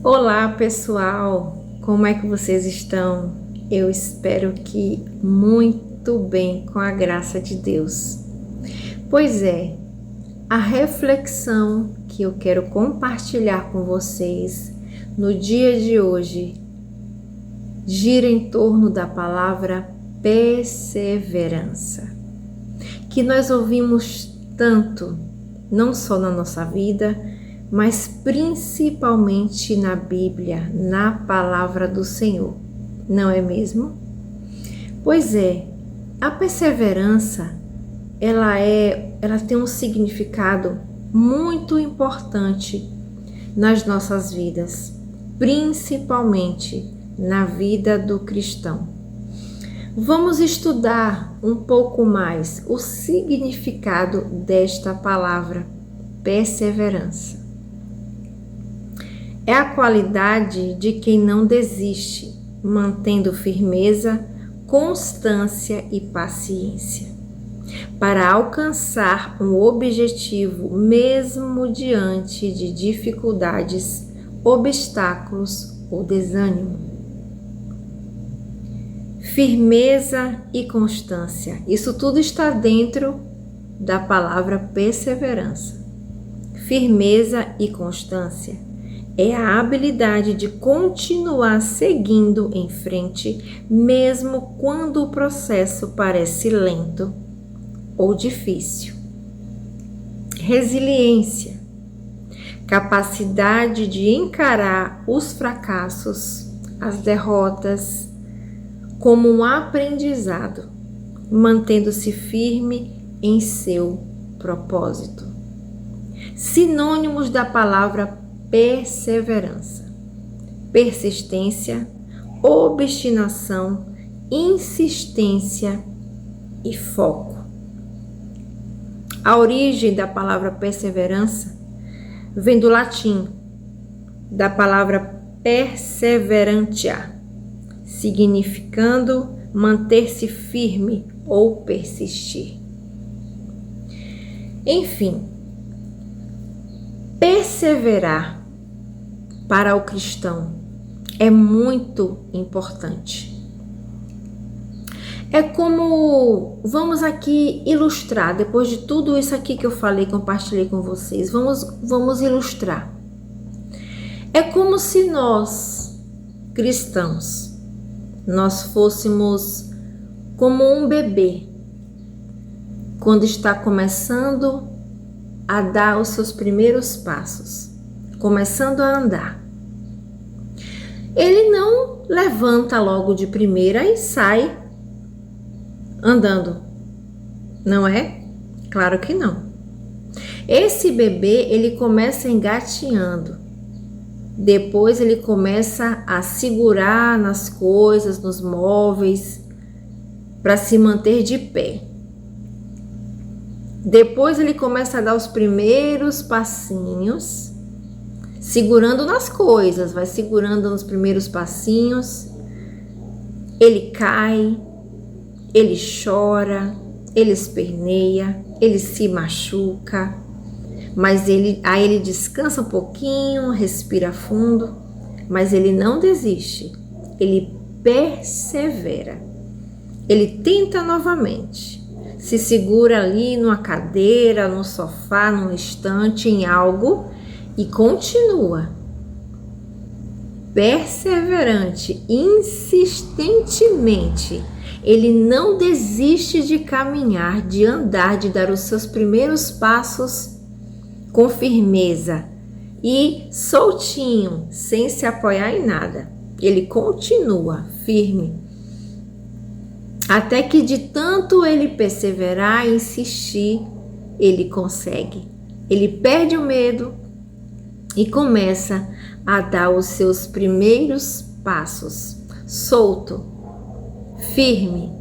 Olá, pessoal! Como é que vocês estão? Eu espero que muito bem, com a graça de Deus. Pois é, a reflexão que eu quero compartilhar com vocês no dia de hoje gira em torno da palavra perseverança, que nós ouvimos tanto, não só na nossa vida, mas principalmente na Bíblia, na palavra do Senhor, não é mesmo? Pois é, a perseverança, ela tem um significado muito importante nas nossas vidas, principalmente na vida do cristão. Vamos estudar um pouco mais o significado desta palavra, perseverança. É a qualidade de quem não desiste, mantendo firmeza, constância e paciência, para alcançar um objetivo mesmo diante de dificuldades, obstáculos ou desânimo. Firmeza e constância, isso tudo está dentro da palavra perseverança. Firmeza e constância é a habilidade de continuar seguindo em frente, mesmo quando o processo parece lento ou difícil. Resiliência, capacidade de encarar os fracassos, as derrotas, como um aprendizado, mantendo-se firme em seu propósito. Sinônimos da palavra perseverança: persistência, obstinação, insistência e foco. A origem da palavra perseverança vem do latim, da palavra perseverantia, significando manter-se firme ou persistir. Enfim, perseverar para o cristão é muito importante. É como, vamos aqui ilustrar, depois de tudo isso aqui que eu falei, compartilhei com vocês, vamos ilustrar. É como se nós, cristãos, nós fôssemos como um bebê, quando está começando a dar os seus primeiros passos, começando a andar. Ele não levanta logo de primeira e sai andando, não é? Claro que não. Esse bebê, ele começa engateando, depois ele começa a segurar nas coisas, nos móveis, para se manter de pé. Depois ele começa a dar os primeiros passinhos, segurando nas coisas, vai segurando nos primeiros passinhos. Ele cai, ele chora, ele esperneia, ele se machuca, mas aí ele descansa um pouquinho, respira fundo, mas ele não desiste, ele persevera. Ele tenta novamente, se segura ali numa cadeira, no sofá, num estante, em algo, e continua. Perseverante, insistentemente, ele não desiste de caminhar, de andar, de dar os seus primeiros passos com firmeza e soltinho, sem se apoiar em nada. Ele continua firme, até que de tanto ele perseverar e insistir, ele consegue. Ele perde o medo e começa a dar os seus primeiros passos, solto, firme.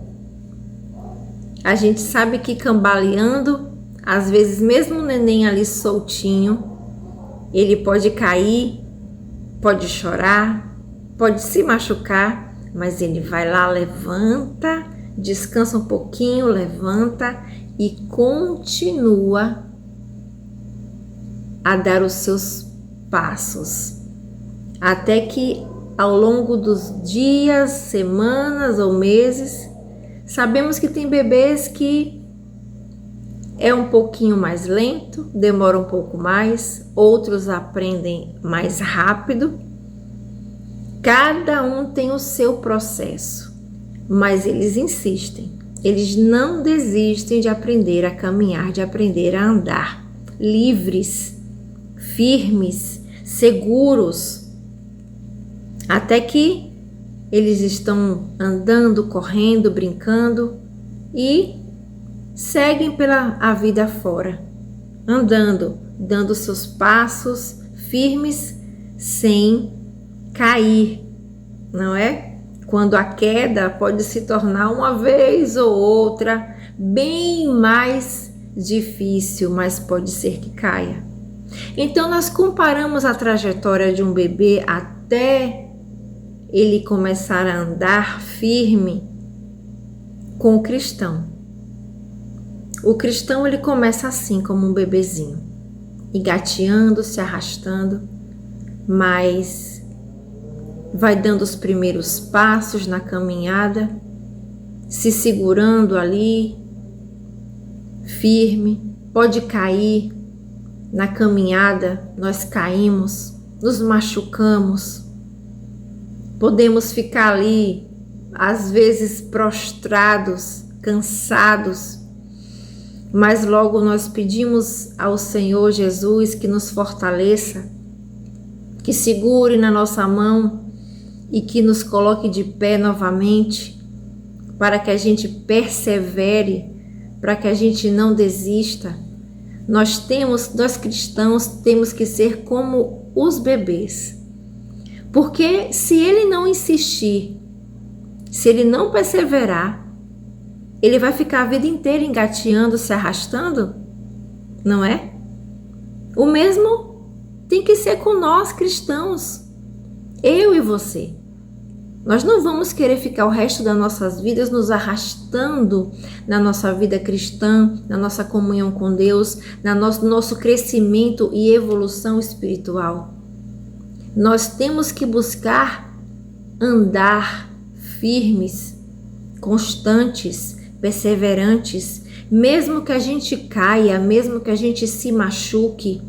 A gente sabe que cambaleando, às vezes mesmo o neném ali soltinho, ele pode cair, pode chorar, pode se machucar, mas ele vai lá, levanta, descansa um pouquinho, levanta e continua a dar os seus passos, até que ao longo dos dias, semanas ou meses, sabemos que tem bebês que é um pouquinho mais lento, demora um pouco mais, outros aprendem mais rápido. Cada um tem o seu processo, mas eles insistem. Eles não desistem de aprender a caminhar, de aprender a andar, livres, firmes, seguros, até que eles estão andando, correndo, brincando e seguem pela a vida fora, andando, dando seus passos firmes, sem cair, não é? Quando a queda pode se tornar uma vez ou outra bem mais difícil, mas pode ser que caia. Então nós comparamos a trajetória de um bebê até ele começar a andar firme com o cristão. O cristão ele começa assim, como um bebezinho, engateando, se arrastando, mas vai dando os primeiros passos na caminhada, se segurando ali, firme. Pode cair na caminhada, nós caímos, nos machucamos, podemos ficar ali, às vezes prostrados, cansados, mas logo nós pedimos ao Senhor Jesus que nos fortaleça, que segure na nossa mão e que nos coloque de pé novamente, para que a gente persevere, para que a gente não desista. Nós cristãos temos que ser como os bebês, porque se ele não insistir, se ele não perseverar, ele vai ficar a vida inteira engateando, se arrastando, não é? O mesmo tem que ser com nós cristãos, eu e você. Nós não vamos querer ficar o resto das nossas vidas nos arrastando na nossa vida cristã, na nossa comunhão com Deus, no nosso crescimento e evolução espiritual. Nós temos que buscar andar firmes, constantes, perseverantes, mesmo que a gente caia, mesmo que a gente se machuque.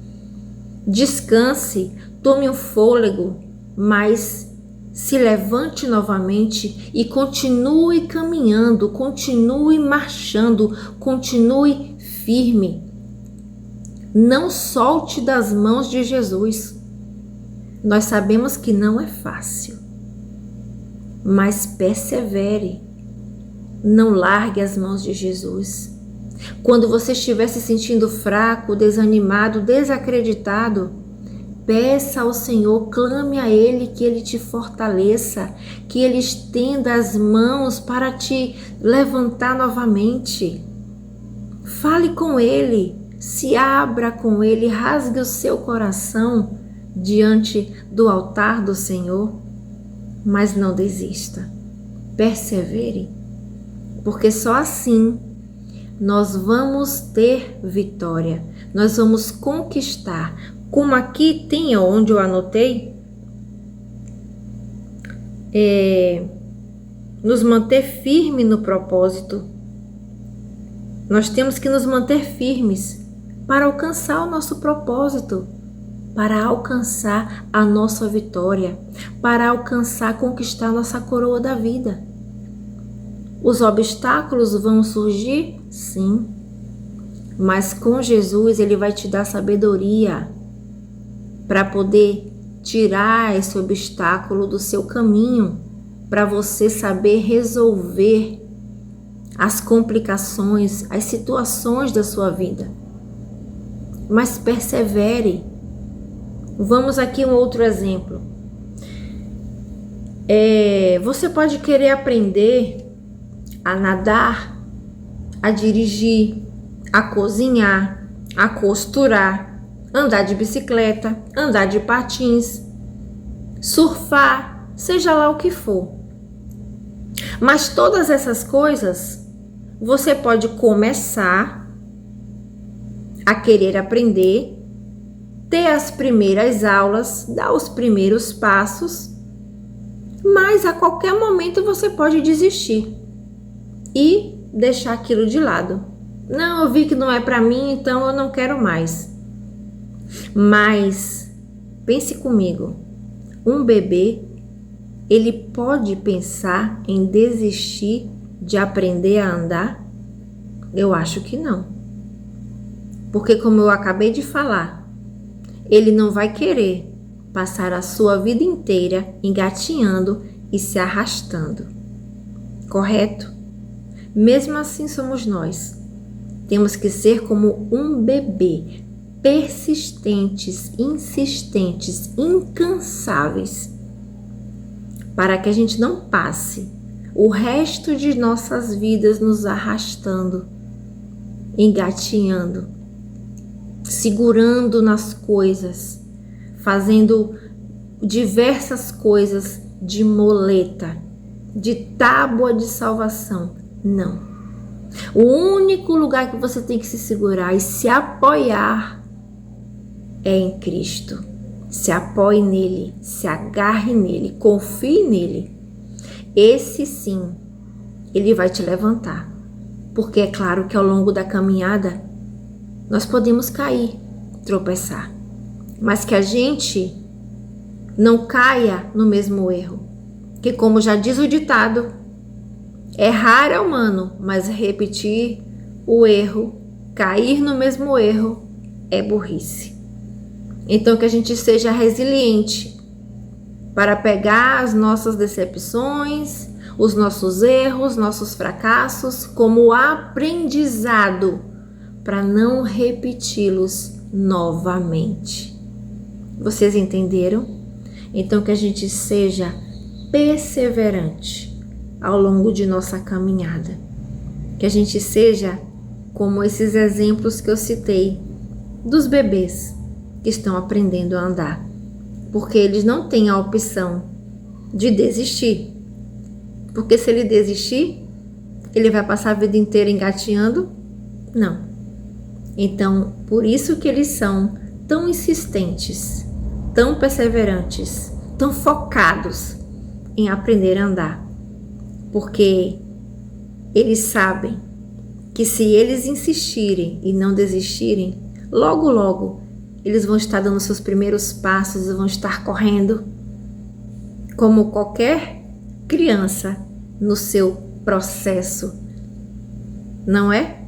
Descanse, tome um fôlego, mas se levante novamente e continue caminhando, continue marchando, continue firme. Não solte das mãos de Jesus. Nós sabemos que não é fácil, mas persevere. Não largue as mãos de Jesus. Quando você estiver se sentindo fraco, desanimado, desacreditado, peça ao Senhor, clame a Ele que Ele te fortaleça, que Ele estenda as mãos para te levantar novamente. Fale com Ele, se abra com Ele, rasgue o seu coração diante do altar do Senhor, mas não desista, persevere, porque só assim nós vamos ter vitória, nós vamos conquistar. Como aqui tem onde eu anotei, nos manter firme no propósito. Nós temos que nos manter firmes para alcançar o nosso propósito, para alcançar a nossa vitória, para alcançar, conquistar a nossa coroa da vida. Os obstáculos vão surgir? Sim, mas com Jesus Ele vai te dar sabedoria para poder tirar esse obstáculo do seu caminho, para você saber resolver as complicações, as situações da sua vida. Mas persevere. Vamos aqui um outro exemplo. Você pode querer aprender a nadar, a dirigir, a cozinhar, a costurar, andar de bicicleta, andar de patins, surfar, seja lá o que for. Mas todas essas coisas você pode começar a querer aprender, ter as primeiras aulas, dar os primeiros passos, mas a qualquer momento você pode desistir e deixar aquilo de lado. Não, eu vi que não é para mim, então eu não quero mais. Mas pense comigo, um bebê, ele pode pensar em desistir de aprender a andar? Eu acho que não. Porque como eu acabei de falar, ele não vai querer passar a sua vida inteira engatinhando e se arrastando. Correto? Mesmo assim somos nós. Temos que ser como um bebê, persistentes, insistentes, incansáveis, para que a gente não passe o resto de nossas vidas nos arrastando, engatinhando, segurando nas coisas, fazendo diversas coisas de muleta, de tábua de salvação. Não. O único lugar que você tem que se segurar e se apoiar é em Cristo. Se apoie nele, se agarre nele, confie nele. Esse sim, ele vai te levantar. Porque é claro que ao longo da caminhada nós podemos cair, tropeçar. Mas que a gente não caia no mesmo erro. Que como já diz o ditado, errar é humano, mas repetir o erro, cair no mesmo erro, é burrice. Então que a gente seja resiliente para pegar as nossas decepções, os nossos erros, nossos fracassos como aprendizado para não repeti-los novamente. Vocês entenderam? Então que a gente seja perseverante ao longo de nossa caminhada. Que a gente seja como esses exemplos que eu citei dos bebês que estão aprendendo a andar, porque eles não têm a opção de desistir, porque se ele desistir, ele vai passar a vida inteira engateando? Não. Então, por isso que eles são tão insistentes, tão perseverantes, tão focados em aprender a andar, porque eles sabem que se eles insistirem e não desistirem, logo, logo, eles vão estar dando seus primeiros passos e vão estar correndo como qualquer criança no seu processo, não é?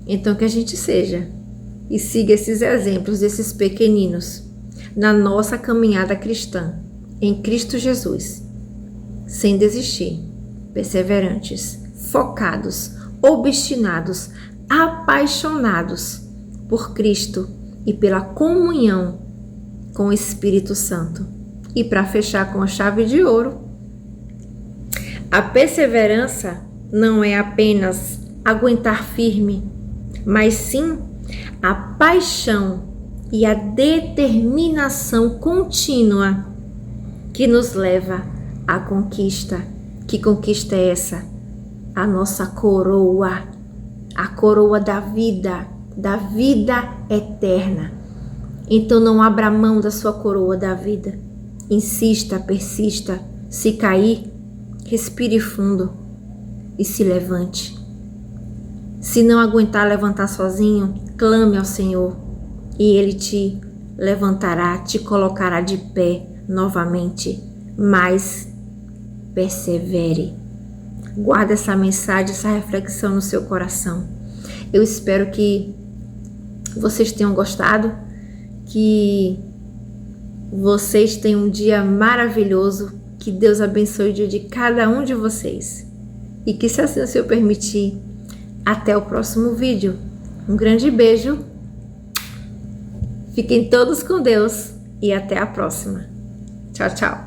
Então que a gente seja e siga esses exemplos desses pequeninos na nossa caminhada cristã, em Cristo Jesus, sem desistir, perseverantes, focados, obstinados, apaixonados por Cristo e pela comunhão com o Espírito Santo. E para fechar com a chave de ouro, a perseverança não é apenas aguentar firme, mas sim a paixão e a determinação contínua que nos leva à conquista. Que conquista é essa? A nossa coroa, a coroa da vida eterna. Então não abra mão da sua coroa da vida. Insista, persista. Se cair, respire fundo e se levante. Se não aguentar levantar sozinho, clame ao Senhor e Ele te levantará, te colocará de pé novamente. Mas persevere. Guarda essa mensagem, essa reflexão no seu coração. Eu espero que vocês tenham gostado, que vocês tenham um dia maravilhoso, que Deus abençoe o dia de cada um de vocês e que, se assim o Senhor permitir, até o próximo vídeo. Um grande beijo, fiquem todos com Deus e até a próxima. Tchau, tchau.